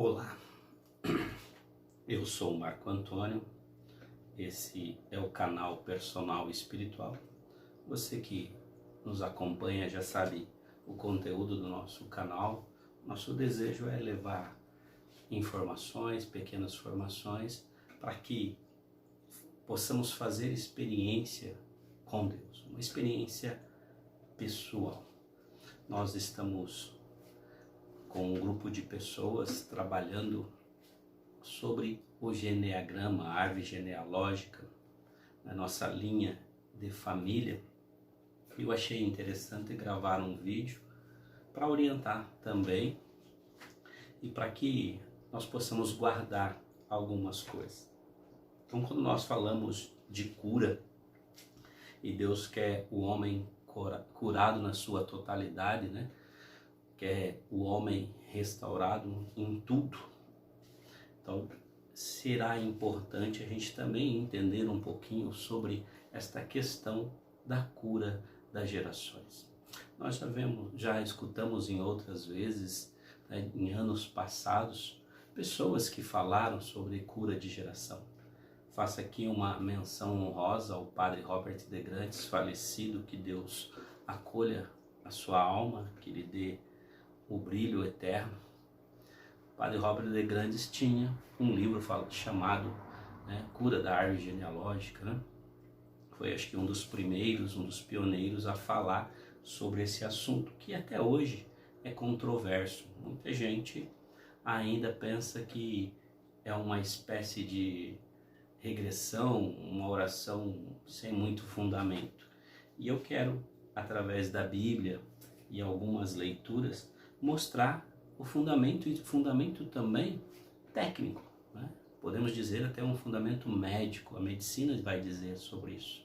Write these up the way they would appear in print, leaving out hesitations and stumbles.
Olá, eu sou o Marco Antônio, esse é o canal Personal Espiritual. Você que nos acompanha já sabe o conteúdo do nosso canal. Nosso desejo é levar informações, pequenas formações, para que possamos fazer experiência com Deus, uma experiência pessoal. Nós estamos com um grupo de pessoas trabalhando sobre o geneagrama, a árvore genealógica, na nossa linha de família. Eu achei interessante gravar um vídeo para orientar também e para que nós possamos guardar algumas coisas. Então, quando nós falamos de cura, e Deus quer o homem curado na sua totalidade, né? Quer o homem restaurado em tudo. Então, será importante a gente também entender um pouquinho sobre esta questão da cura das gerações. Nós já escutamos em outras vezes, né, em anos passados, pessoas que falaram sobre cura de geração. Faço aqui uma menção honrosa ao padre Robert de Grandes, falecido, que Deus acolha a sua alma, que lhe dê o brilho eterno. O padre Robert de Grandes tinha um livro chamado, né, Cura da Árvore Genealógica, né? Foi, acho que, um dos primeiros, um dos pioneiros a falar sobre esse assunto, que até hoje é controverso. Muita gente ainda pensa que é uma espécie de regressão, uma oração sem muito fundamento. E eu quero, através da Bíblia e algumas leituras, mostrar o fundamento, e fundamento também técnico, né? Podemos dizer até um fundamento médico, a medicina vai dizer sobre isso.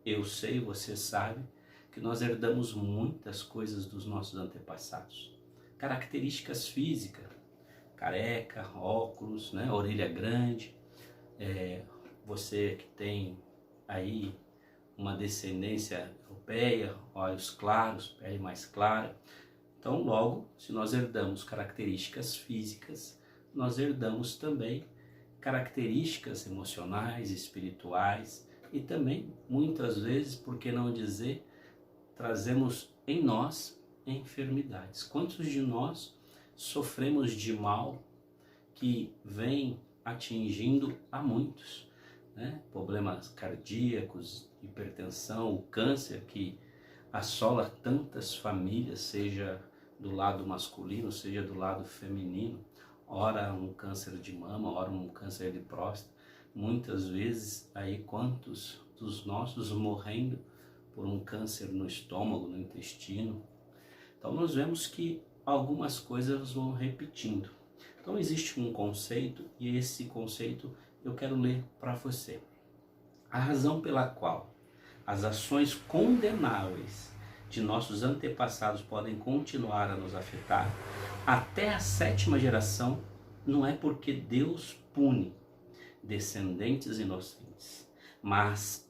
Eu sei, você sabe, que nós herdamos muitas coisas dos nossos antepassados. Características físicas, careca, óculos, né? Orelha grande, você que tem aí uma descendência europeia, olhos claros, pele mais clara. Então, logo, se nós herdamos características físicas, nós herdamos também características emocionais, espirituais e também, muitas vezes, por que não dizer, trazemos em nós enfermidades. Quantos de nós sofremos de mal que vem atingindo a muitos, né? Problemas cardíacos, hipertensão, o câncer que assola tantas famílias, seja do lado masculino, seja do lado feminino, ora um câncer de mama, ora um câncer de próstata, muitas vezes aí quantos dos nossos morrendo por um câncer no estômago, no intestino. Então nós vemos que algumas coisas vão repetindo. Então existe um conceito, e esse conceito eu quero ler para você. A razão pela qual as ações condenáveis de nossos antepassados podem continuar a nos afetar até a 7ª geração não é porque Deus pune descendentes inocentes, mas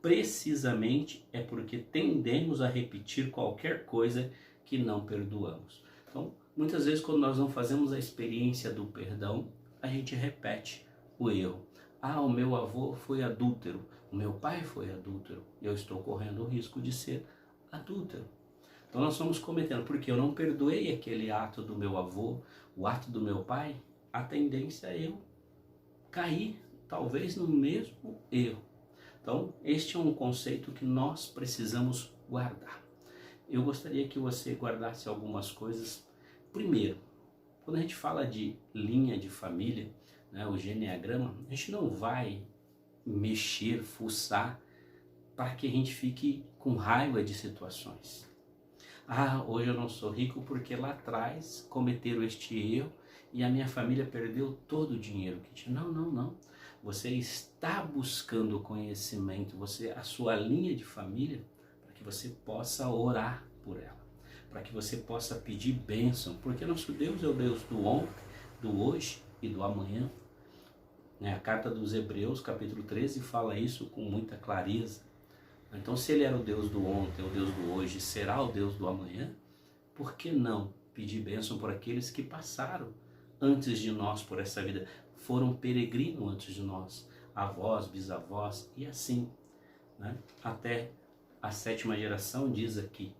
precisamente é porque tendemos a repetir qualquer coisa que não perdoamos. Então, muitas vezes quando nós não fazemos a experiência do perdão, a gente repete o erro. Ah, o meu avô foi adúltero, o meu pai foi adúltero, eu estou correndo o risco de ser adúltero. Então nós estamos cometendo, porque eu não perdoei aquele ato do meu avô, o ato do meu pai, a tendência é eu cair, talvez, no mesmo erro. Então, este é um conceito que nós precisamos guardar. Eu gostaria que você guardasse algumas coisas. Primeiro, quando a gente fala de linha de família, né, o geneagrama, a gente não vai mexer, fuçar, para que a gente fique com raiva de situações. Ah, hoje eu não sou rico porque lá atrás cometeram este erro e a minha família perdeu todo o dinheiro que tinha. Não, não, não. Você está buscando conhecimento, a sua linha de família, para que você possa orar por ela, para que você possa pedir bênção, porque nosso Deus é o Deus do ontem, do hoje e do amanhã. A carta dos Hebreus, capítulo 13, fala isso com muita clareza. Então, se ele era o Deus do ontem, o Deus do hoje, será o Deus do amanhã, por que não pedir bênção por aqueles que passaram antes de nós por essa vida, foram peregrinos antes de nós, avós, bisavós e assim, né? Até a 7ª geração diz aqui.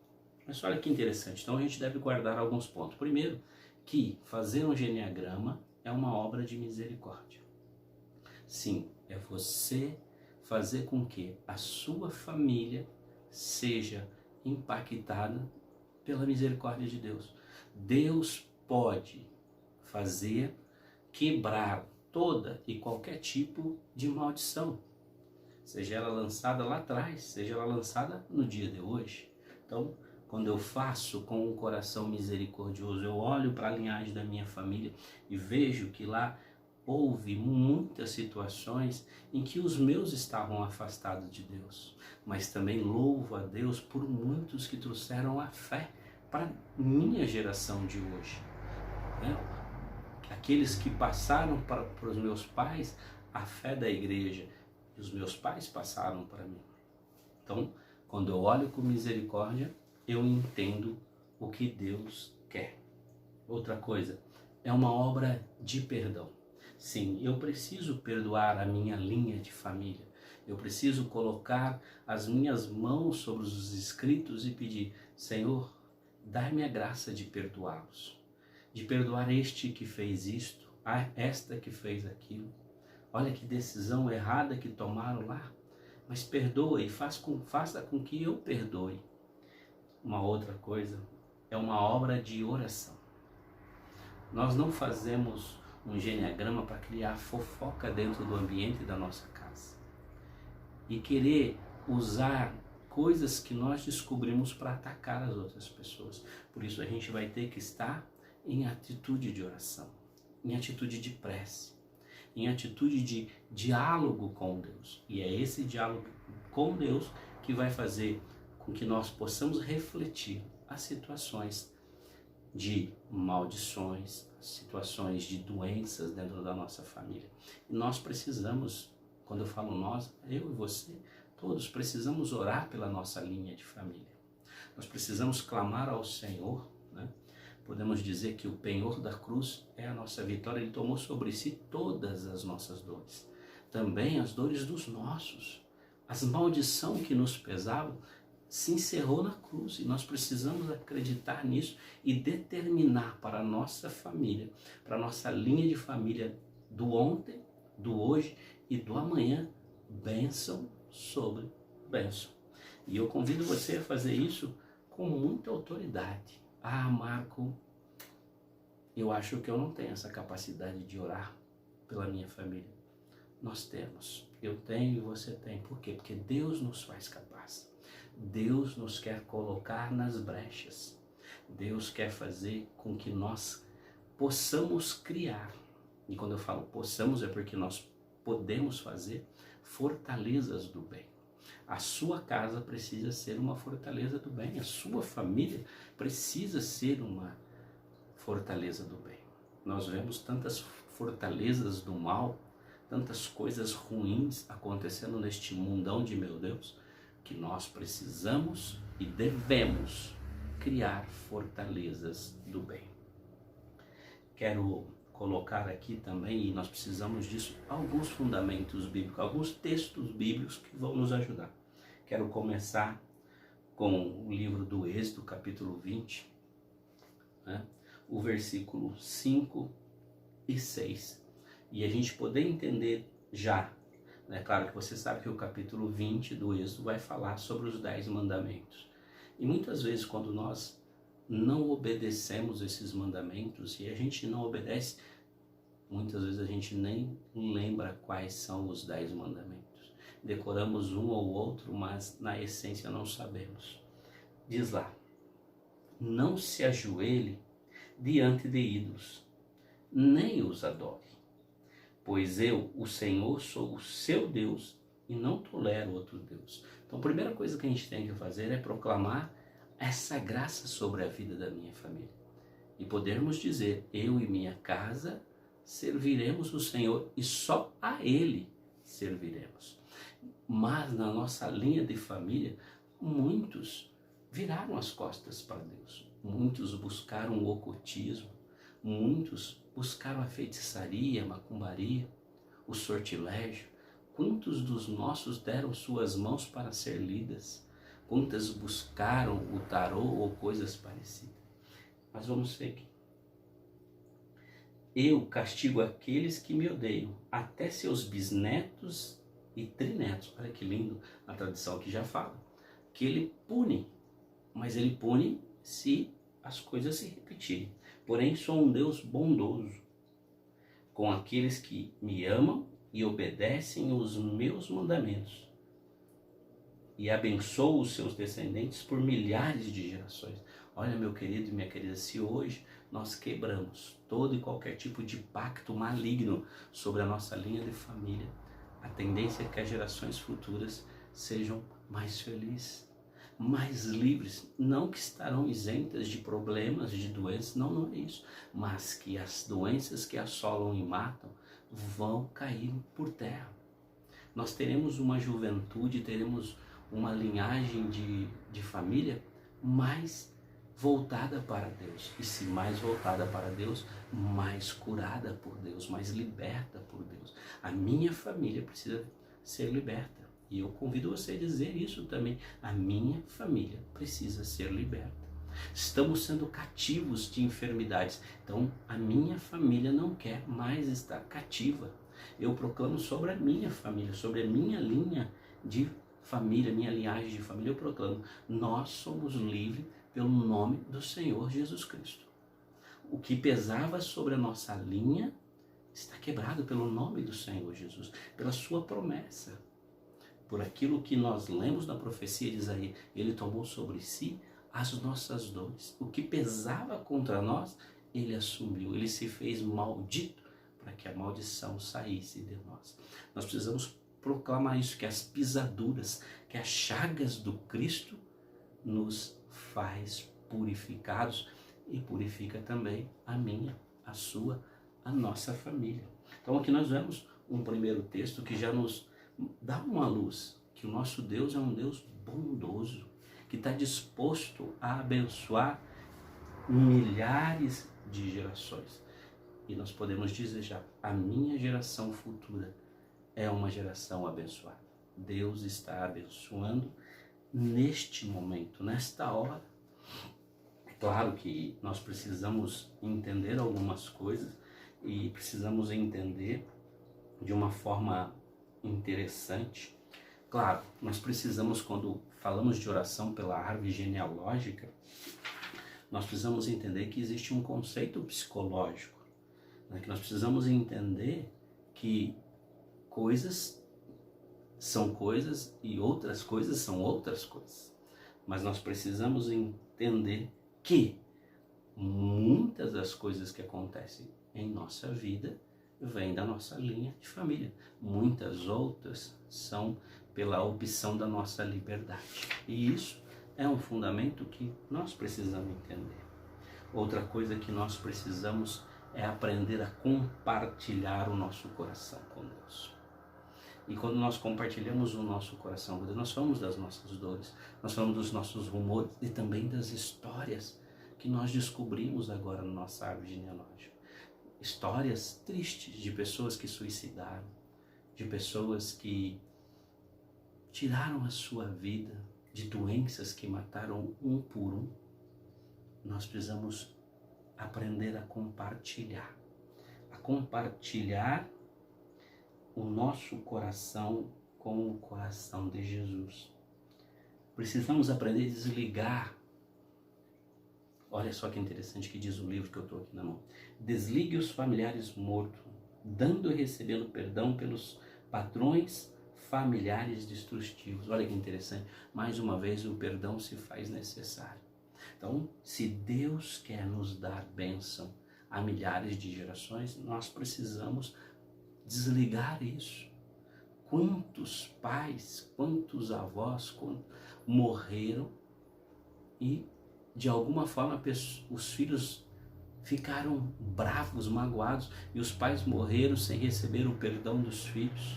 Mas olha que interessante, então a gente deve guardar alguns pontos. Primeiro, que fazer um geneagrama é uma obra de misericórdia. Sim, é você fazer com que a sua família seja impactada pela misericórdia de Deus. Deus pode fazer quebrar toda e qualquer tipo de maldição, seja ela lançada lá atrás, seja ela lançada no dia de hoje. Então, quando eu faço com um coração misericordioso, eu olho para a linhagem da minha família e vejo que lá houve muitas situações em que os meus estavam afastados de Deus, mas também louvo a Deus por muitos que trouxeram a fé para minha geração de hoje, né? Aqueles que passaram para os meus pais a fé da igreja, e os meus pais passaram para mim. Então, quando eu olho com misericórdia, eu entendo o que Deus quer. Outra coisa, é uma obra de perdão. Sim, eu preciso perdoar a minha linha de família. Eu preciso colocar as minhas mãos sobre os escritos e pedir: Senhor, dá-me a graça de perdoá-los. De perdoar este que fez isto, esta que fez aquilo. Olha que decisão errada que tomaram lá. Mas perdoa e faça com que eu perdoe. Uma outra coisa, é uma obra de oração. Nós não fazemos um geneagrama para criar fofoca dentro do ambiente da nossa casa e querer usar coisas que nós descobrimos para atacar as outras pessoas. Por isso a gente vai ter que estar em atitude de oração, em atitude de prece, em atitude de diálogo com Deus. E é esse diálogo com Deus que vai fazer com que nós possamos refletir as situações de maldições, situações de doenças dentro da nossa família. E nós precisamos, quando eu falo nós, eu e você, todos precisamos orar pela nossa linha de família. Nós precisamos clamar ao Senhor, né? Podemos dizer que o penhor da cruz é a nossa vitória. Ele tomou sobre si todas as nossas dores, também as dores dos nossos. As maldições que nos pesavam se encerrou na cruz, e nós precisamos acreditar nisso e determinar para a nossa família, para a nossa linha de família do ontem, do hoje e do amanhã, bênção sobre bênção. E eu convido você a fazer isso com muita autoridade. Ah, Marco, eu acho que eu não tenho essa capacidade de orar pela minha família. Nós temos, eu tenho e você tem. Por quê? Porque Deus nos faz capaz. Deus nos quer colocar nas brechas. Deus quer fazer com que nós possamos criar. E quando eu falo possamos, é porque nós podemos fazer fortalezas do bem. A sua casa precisa ser uma fortaleza do bem. A sua família precisa ser uma fortaleza do bem. Nós vemos tantas fortalezas do mal, tantas coisas ruins acontecendo neste mundão de meu Deus, que nós precisamos e devemos criar fortalezas do bem. Quero colocar aqui também, e nós precisamos disso, alguns fundamentos bíblicos, alguns textos bíblicos que vão nos ajudar. Quero começar com o livro do Êxodo, capítulo 20, né? O versículo 5 e 6. E a gente poder entender já. É claro que você sabe que o capítulo 20 do Êxodo vai falar sobre os 10 mandamentos. E muitas vezes quando nós não obedecemos esses mandamentos, e a gente não obedece, muitas vezes a gente nem lembra quais são os 10 mandamentos. Decoramos um ou outro, mas na essência não sabemos. Diz lá: não se ajoelhe diante de ídolos, nem os adore. Pois eu, o Senhor, sou o seu Deus e não tolero outro Deus. Então a primeira coisa que a gente tem que fazer é proclamar essa graça sobre a vida da minha família. E podermos dizer: eu e minha casa serviremos o Senhor e só a Ele serviremos. Mas na nossa linha de família, muitos viraram as costas para Deus. Muitos buscaram o ocultismo. Muitos buscaram a feitiçaria, a macumbaria, o sortilégio. Quantos dos nossos deram suas mãos para ser lidas? Quantas buscaram o tarô ou coisas parecidas? Mas vamos ver aqui. Eu castigo aqueles que me odeiam, até seus bisnetos e trinetos. Olha que lindo, a tradição aqui já fala. Que ele pune, mas ele pune se as coisas se repetirem. Porém, sou um Deus bondoso com aqueles que me amam e obedecem os meus mandamentos. E abençoo os seus descendentes por milhares de gerações. Olha, meu querido e minha querida, se hoje nós quebramos todo e qualquer tipo de pacto maligno sobre a nossa linha de família, a tendência é que as gerações futuras sejam mais felizes, mais livres, não que estarão isentas de problemas, de doenças, não é isso, mas que as doenças que assolam e matam vão cair por terra. Nós teremos uma juventude, teremos uma linhagem de família mais voltada para Deus. E se mais voltada para Deus, mais curada por Deus, mais liberta por Deus. A minha família precisa ser liberta. E eu convido você a dizer isso também. A minha família precisa ser liberta. Estamos sendo cativos de enfermidades. Então, a minha família não quer mais estar cativa. Eu proclamo sobre a minha família, sobre a minha linha de família, minha linhagem de família, eu proclamo. Nós somos livres pelo nome do Senhor Jesus Cristo. O que pesava sobre a nossa linha está quebrado pelo nome do Senhor Jesus, pela sua promessa. Por aquilo que nós lemos na profecia de Isaías, ele tomou sobre si as nossas dores. O que pesava contra nós, ele assumiu, ele se fez maldito para que a maldição saísse de nós. Nós precisamos proclamar isso, que as pisaduras, que as chagas do Cristo nos faz purificados e purifica também a minha, a sua, a nossa família. Então aqui nós vemos um primeiro texto que já nos dá uma luz, que o nosso Deus é um Deus bondoso, que está disposto a abençoar milhares de gerações. E nós podemos dizer já, a minha geração futura é uma geração abençoada. Deus está abençoando neste momento, nesta hora. É claro que nós precisamos entender algumas coisas e precisamos entender de uma forma interessante. Claro, nós precisamos, quando falamos de oração pela árvore genealógica, nós precisamos entender que existe um conceito psicológico, né? Que nós precisamos entender que coisas são coisas e outras coisas são outras coisas. Mas nós precisamos entender que muitas das coisas que acontecem em nossa vida vêm da nossa linha de família. Muitas outras são pela opção da nossa liberdade. E isso é um fundamento que nós precisamos entender. Outra coisa que nós precisamos é aprender a compartilhar o nosso coração com Deus. E quando nós compartilhamos o nosso coração com Deus, nós falamos das nossas dores, nós falamos dos nossos rumores e também das histórias que nós descobrimos agora na nossa árvore genealógica. Histórias tristes de pessoas que suicidaram, de pessoas que tiraram a sua vida, de doenças que mataram um por um. Nós precisamos aprender a compartilhar o nosso coração com o coração de Jesus. Precisamos aprender a desligar. Olha só que interessante que diz o livro que eu estou aqui na mão. Desligue os familiares mortos, dando e recebendo perdão pelos padrões familiares destrutivos. Olha que interessante. Mais uma vez o perdão se faz necessário. Então, se Deus quer nos dar bênção a milhares de gerações, nós precisamos desligar isso. Quantos pais, quantos avós morreram e de alguma forma os filhos ficaram bravos, magoados e os pais morreram sem receber o perdão dos filhos.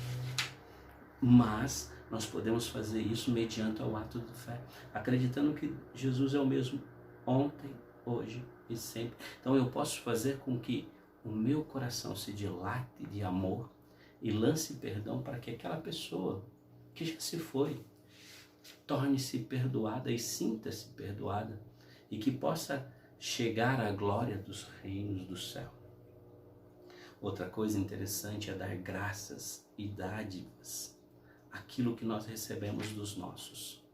Mas nós podemos fazer isso mediante o ato de fé, acreditando que Jesus é o mesmo ontem, hoje e sempre. Então eu posso fazer com que o meu coração se dilate de amor e lance perdão para que aquela pessoa que já se foi torne-se perdoada e sinta-se perdoada e que possa chegar à glória dos reinos do céu. Outra coisa interessante é dar graças e dádivas, aquilo que nós recebemos dos nossos.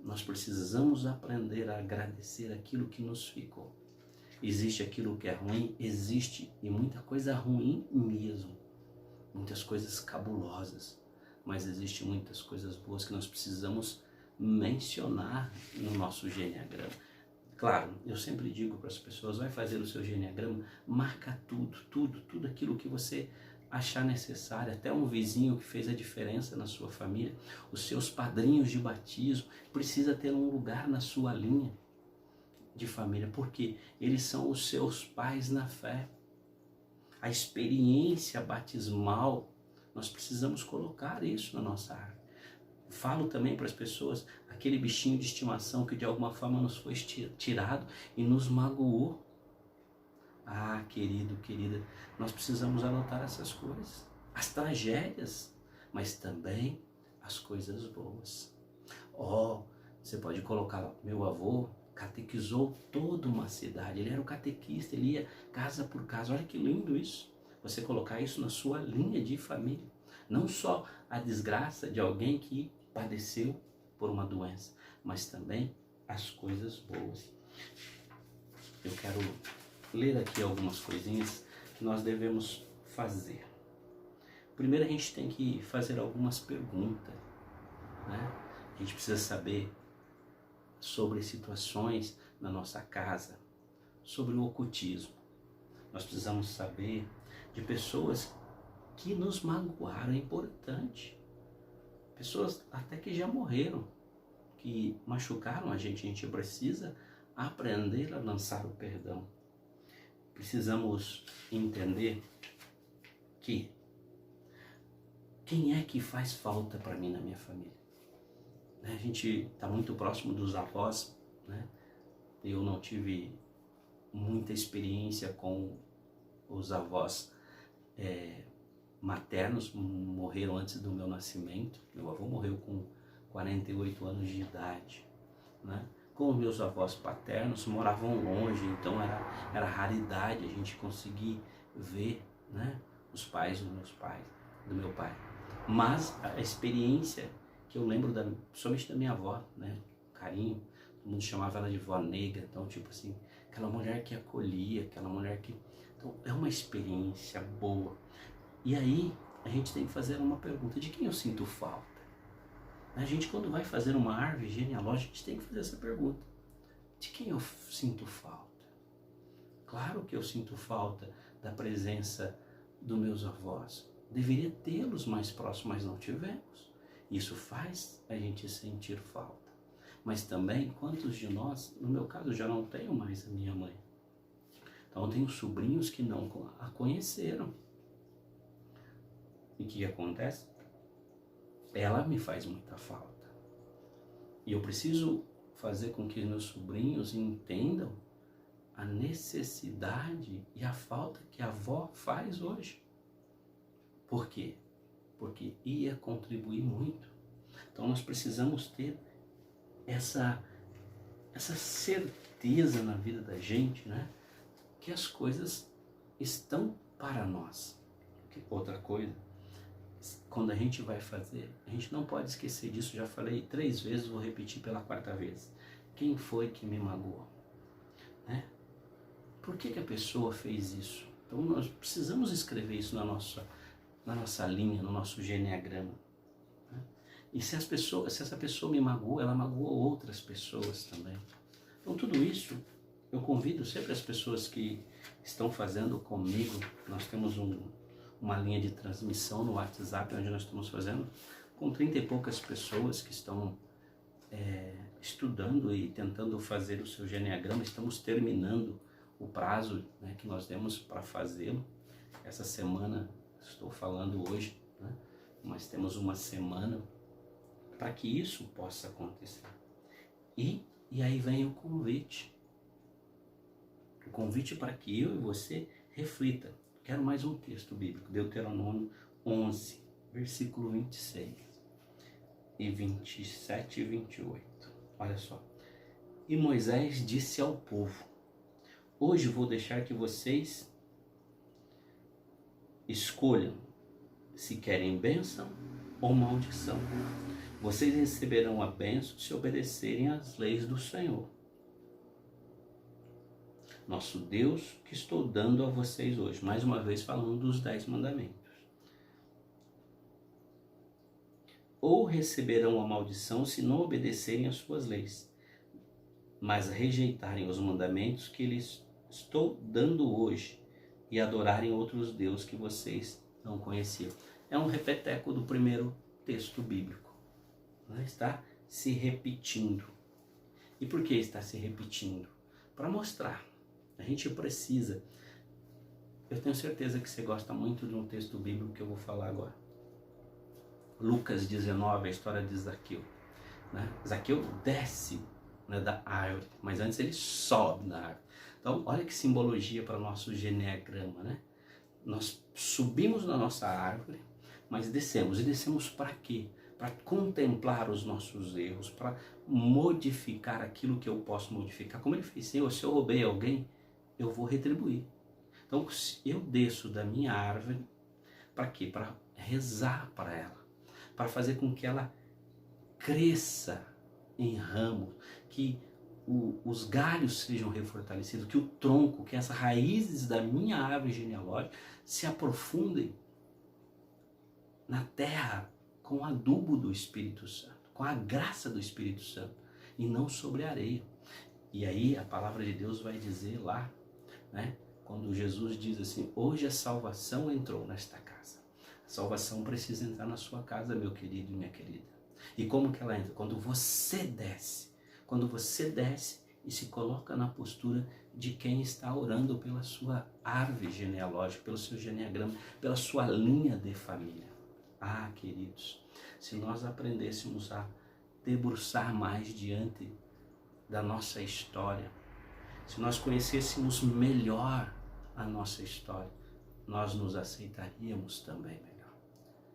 Nós precisamos aprender a agradecer aquilo que nos ficou. Existe aquilo que é ruim, existe, e muita coisa ruim mesmo, muitas coisas cabulosas, mas existe muitas coisas boas que nós precisamos mencionar no nosso geneagrama. Claro, eu sempre digo para as pessoas, vai fazer o seu geneagrama, marca tudo aquilo que você achar necessário, até um vizinho que fez a diferença na sua família, os seus padrinhos de batismo, precisa ter um lugar na sua linha de família, porque eles são os seus pais na fé. A experiência batismal, nós precisamos colocar isso na nossa árvore. Falo também para as pessoas, aquele bichinho de estimação que de alguma forma nos foi tirado e nos magoou. Ah, querido, querida, nós precisamos anotar essas coisas, as tragédias, mas também as coisas boas. Você pode colocar lá, meu avô catequizou toda uma cidade, ele era o catequista, ele ia casa por casa, olha que lindo isso, você colocar isso na sua linha de família, não só a desgraça de alguém que padeceu por uma doença, mas também as coisas boas. Eu quero ler aqui algumas coisinhas que nós devemos fazer. Primeiro a gente tem que fazer algumas perguntas, né? A gente precisa saber sobre situações na nossa casa, sobre o ocultismo. Nós precisamos saber de pessoas que nos magoaram, é importante. Pessoas até que já morreram, que machucaram a gente precisa aprender a lançar o perdão. Precisamos entender que quem é que faz falta para mim na minha família? A gente está muito próximo dos avós, né? Eu não tive muita experiência com os avós maternos, morreram antes do meu nascimento. Meu avô morreu com 48 anos de idade, né? Com os meus avós paternos, moravam longe, então era raridade a gente conseguir ver, né, os pais do meu pai. Mas a experiência que eu lembro, somente da minha avó, né, carinho, todo mundo chamava ela de vó negra, então tipo assim, aquela mulher que acolhia, aquela mulher que... Então é uma experiência boa. E aí a gente tem que fazer uma pergunta, de quem eu sinto falta? A gente, quando vai fazer uma árvore genealógica, a gente tem que fazer essa pergunta. De quem eu sinto falta? Claro que eu sinto falta da presença dos meus avós. Deveria tê-los mais próximos, mas não tivemos. Isso faz a gente sentir falta. Mas também, quantos de nós, no meu caso, eu já não tenho mais a minha mãe. Então eu tenho sobrinhos que não a conheceram. E o que acontece? Ela me faz muita falta. E eu preciso fazer com que meus sobrinhos entendam a necessidade e a falta que a avó faz hoje. Por quê? Porque ia contribuir muito. Então nós precisamos ter essa certeza na vida da gente, né? Que as coisas estão para nós. Outra coisa, quando a gente vai fazer, a gente não pode esquecer disso, já falei 3 vezes, vou repetir pela 4ª vez. Quem foi que me magoou? Né? Por que a pessoa fez isso? Então nós precisamos escrever isso na nossa linha, no nosso geneagrama. Né? E se essa pessoa me magoou, ela magoou outras pessoas também. Então tudo isso, eu convido sempre as pessoas que estão fazendo comigo, nós temos uma linha de transmissão no WhatsApp, onde nós estamos fazendo, com 30 e poucas pessoas que estão estudando e tentando fazer o seu geneagrama. Estamos terminando o prazo, né, que nós demos para fazê-lo. Essa semana, estou falando hoje, né, mas temos uma semana para que isso possa acontecer. E aí vem o convite. O convite para que eu e você reflita. Quero mais um texto bíblico, Deuteronômio 11, versículo 26 e 27 e 28. Olha só. E Moisés disse ao povo: hoje vou deixar que vocês escolham se querem bênção ou maldição. Vocês receberão a bênção se obedecerem às leis do Senhor, nosso Deus, que estou dando a vocês hoje. Mais uma vez falando dos 10 mandamentos. Ou receberão a maldição se não obedecerem às suas leis, mas rejeitarem os mandamentos que lhes estou dando hoje e adorarem outros deuses que vocês não conheciam. É um repeteco do primeiro texto bíblico. Está se repetindo. E por que está se repetindo? Para mostrar. A gente precisa. Eu tenho certeza que você gosta muito de um texto bíblico que eu vou falar agora. Lucas 19, a história de Zaqueu. Zaqueu desce da árvore, mas antes ele sobe na árvore. Então, olha que simbologia para o nosso geneagrama, Nós subimos na nossa árvore, mas descemos. E descemos para quê? Para contemplar os nossos erros, para modificar aquilo que eu posso modificar. Como ele fez, Senhor, se eu roubei alguém, eu vou retribuir. Então, eu desço da minha árvore, para quê? Para rezar para ela, para fazer com que ela cresça em ramos, que os galhos sejam refortalecidos, que o tronco, que as raízes da minha árvore genealógica se aprofundem na terra com o adubo do Espírito Santo, com a graça do Espírito Santo, e não sobre a areia. E aí a palavra de Deus vai dizer lá, quando Jesus diz assim: hoje a salvação entrou nesta casa. A salvação precisa entrar na sua casa, meu querido e minha querida. E como que ela entra? Quando você desce e se coloca na postura de quem está orando pela sua árvore genealógica, pelo seu geneagrama, pela sua linha de família. Ah, queridos, se nós aprendêssemos a debruçar mais diante da nossa história, se nós conhecêssemos melhor a nossa história, nós nos aceitaríamos também melhor.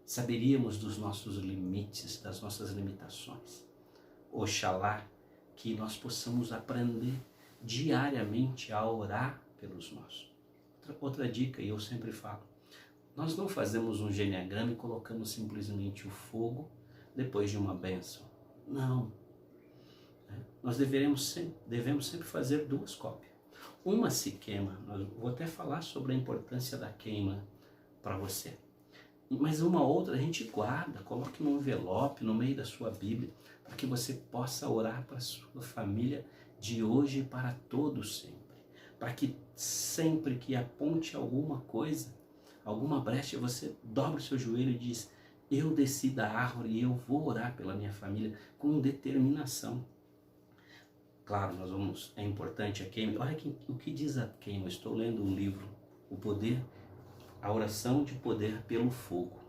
Saberíamos dos nossos limites, das nossas limitações. Oxalá que nós possamos aprender diariamente a orar pelos nossos. Outra dica, e eu sempre falo, nós não fazemos um geneagrama e colocamos simplesmente o fogo depois de uma bênção. Não. Nós devemos sempre fazer 2 cópias. Uma se queima, vou até falar sobre a importância da queima para você. Mas uma outra a gente guarda, coloque num envelope no meio da sua Bíblia, para que você possa orar para a sua família de hoje e para todo sempre. Para que sempre que aponte alguma coisa, alguma brecha, você dobra o seu joelho e diz: eu desci da árvore e eu vou orar pela minha família com determinação. Claro, é importante a queima. Olha o que diz a queima. Estou lendo um livro, O Poder, a oração de poder pelo fogo.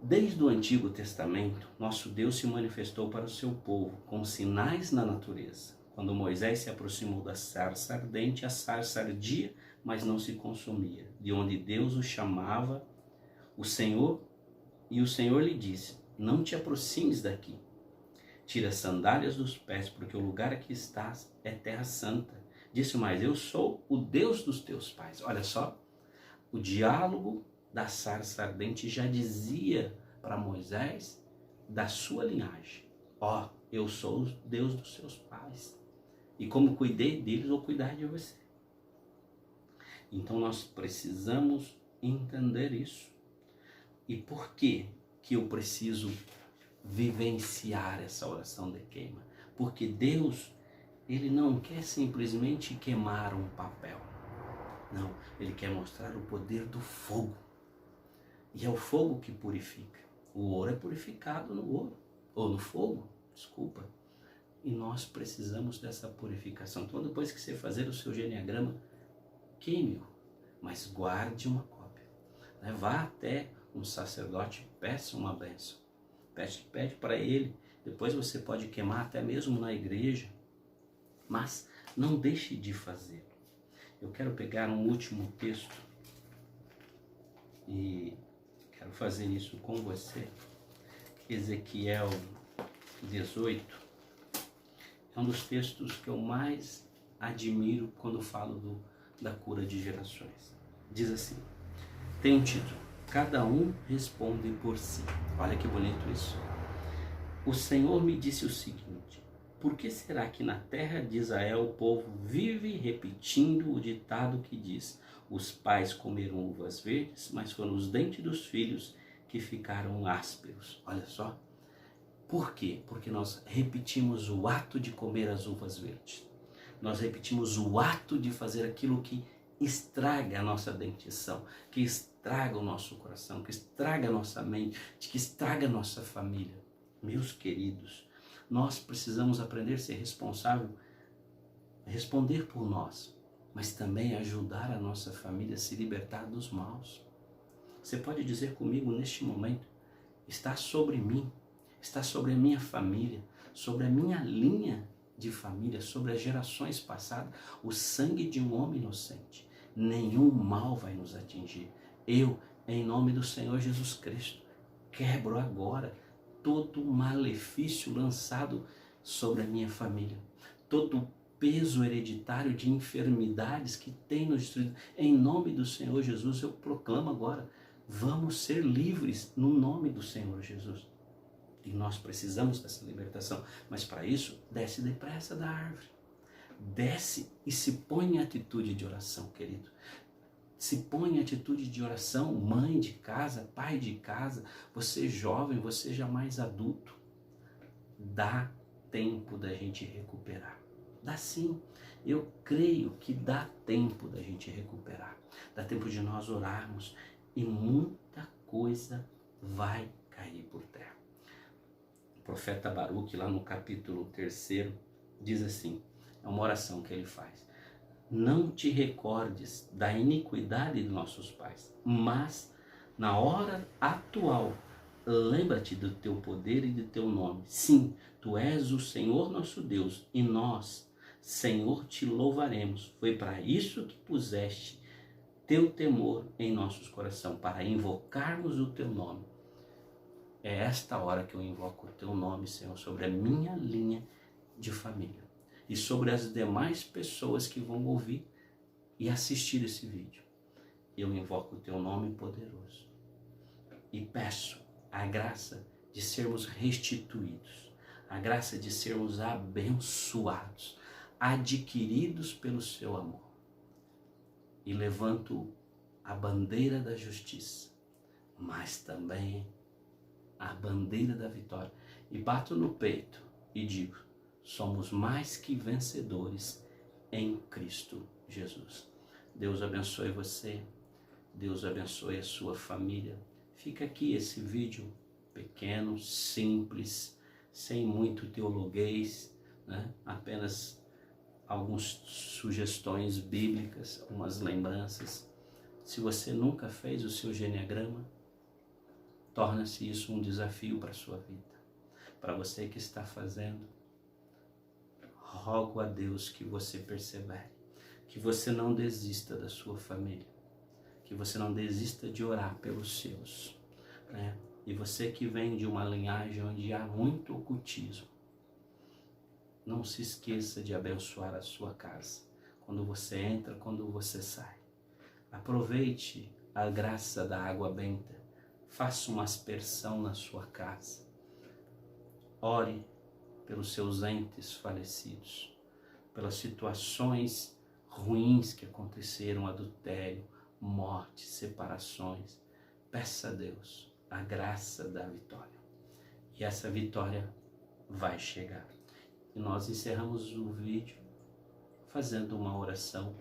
Desde o Antigo Testamento, nosso Deus se manifestou para o seu povo com sinais na natureza. Quando Moisés se aproximou da sarça ardente, a sarça ardia, mas não se consumia. De onde Deus o chamava, o Senhor lhe disse: não te aproximes daqui. Tira as sandálias dos pés, porque o lugar aqui estás é terra santa. Disse mais: eu sou o Deus dos teus pais. Olha só, o diálogo da sarça ardente já dizia para Moisés da sua linhagem: eu sou o Deus dos seus pais. E como cuidei deles, vou cuidar de você. Então nós precisamos entender isso. E por que eu preciso vivenciar essa oração de queima? Porque Deus, Ele não quer simplesmente queimar um papel. Não, Ele quer mostrar o poder do fogo. E é o fogo que purifica. O ouro é purificado no ouro, ou no fogo, desculpa. E nós precisamos dessa purificação. Então, depois que você fazer o seu geneagrama, queime-o, mas guarde uma cópia. Vá até um sacerdote, peça uma bênção. Pede para ele. Depois você pode queimar até mesmo na igreja. Mas Não deixe de fazer. Eu quero pegar um último texto e quero fazer isso com você. Ezequiel 18 é um dos textos que eu mais admiro quando falo da cura de gerações. Diz assim, tem um título, cada um responde por si. Olha que bonito isso. O Senhor me disse o seguinte, por que será que na terra de Israel o povo vive repetindo o ditado que diz, os pais comeram uvas verdes, mas foram os dentes dos filhos que ficaram ásperos. Olha só. Por quê? Porque nós repetimos o ato de comer as uvas verdes. Nós repetimos o ato de fazer aquilo que estraga a nossa dentição, que estraga o nosso coração, que estraga a nossa mente, que estraga a nossa família. Meus queridos, nós precisamos aprender a ser responsável, responder por nós, mas também ajudar a nossa família a se libertar dos maus. Você pode dizer comigo neste momento, está sobre mim, está sobre a minha família, sobre a minha linha de família, sobre as gerações passadas, o sangue de um homem inocente. Nenhum mal vai nos atingir. Eu, em nome do Senhor Jesus Cristo, quebro agora todo malefício lançado sobre a minha família, todo o peso hereditário de enfermidades que tem nos destruído. Em nome do Senhor Jesus, eu proclamo agora, vamos ser livres no nome do Senhor Jesus. E nós precisamos dessa libertação, mas para isso, desce depressa da árvore. Desce e se põe em atitude de oração, querido. Se põe em atitude de oração, mãe de casa, pai de casa, você jovem, você já mais adulto. Dá tempo da gente recuperar. Dá sim. Eu creio que dá tempo da gente recuperar. Dá tempo de nós orarmos e muita coisa vai cair por terra. O profeta Baruque, lá no capítulo 3, diz assim, é uma oração que ele faz. Não te recordes da iniquidade de nossos pais, mas na hora atual, lembra-te do teu poder e do teu nome. Sim, tu és o Senhor nosso Deus e nós, Senhor, te louvaremos. Foi para isso que puseste teu temor em nossos corações, para invocarmos o teu nome. É esta hora que eu invoco o teu nome, Senhor, sobre a minha linha de família e sobre as demais pessoas que vão ouvir e assistir esse vídeo. Eu invoco o teu nome poderoso e peço a graça de sermos restituídos, a graça de sermos abençoados, adquiridos pelo seu amor. E levanto a bandeira da justiça, mas também a bandeira da vitória, e bato no peito e digo, somos mais que vencedores em Cristo Jesus. Deus abençoe você, Deus abençoe a sua família. Fica aqui esse vídeo pequeno, simples, sem muito teologuês, né? Apenas algumas sugestões bíblicas, algumas lembranças. Se você nunca fez o seu geneagrama, torna-se isso um desafio para a sua vida. Para você que está fazendo, rogo a Deus que você persevere, que você não desista da sua família, que você não desista de orar pelos seus, né? E você que vem de uma linhagem onde há muito ocultismo, não se esqueça de abençoar a sua casa, quando você entra, quando você sai. Aproveite a graça da água benta, faça uma aspersão na sua casa, ore pelos seus entes falecidos, pelas situações ruins que aconteceram, adultério, morte, separações. Peça a Deus a graça da vitória. E essa vitória vai chegar. E nós encerramos o vídeo fazendo uma oração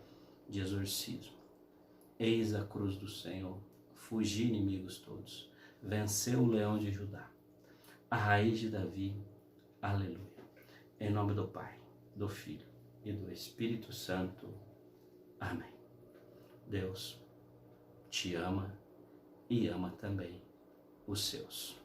de exorcismo. Eis a cruz do Senhor, fugi inimigos todos, venceu o leão de Judá, a raiz de Davi, aleluia. Em nome do Pai, do Filho e do Espírito Santo. Amém. Deus te ama e ama também os seus.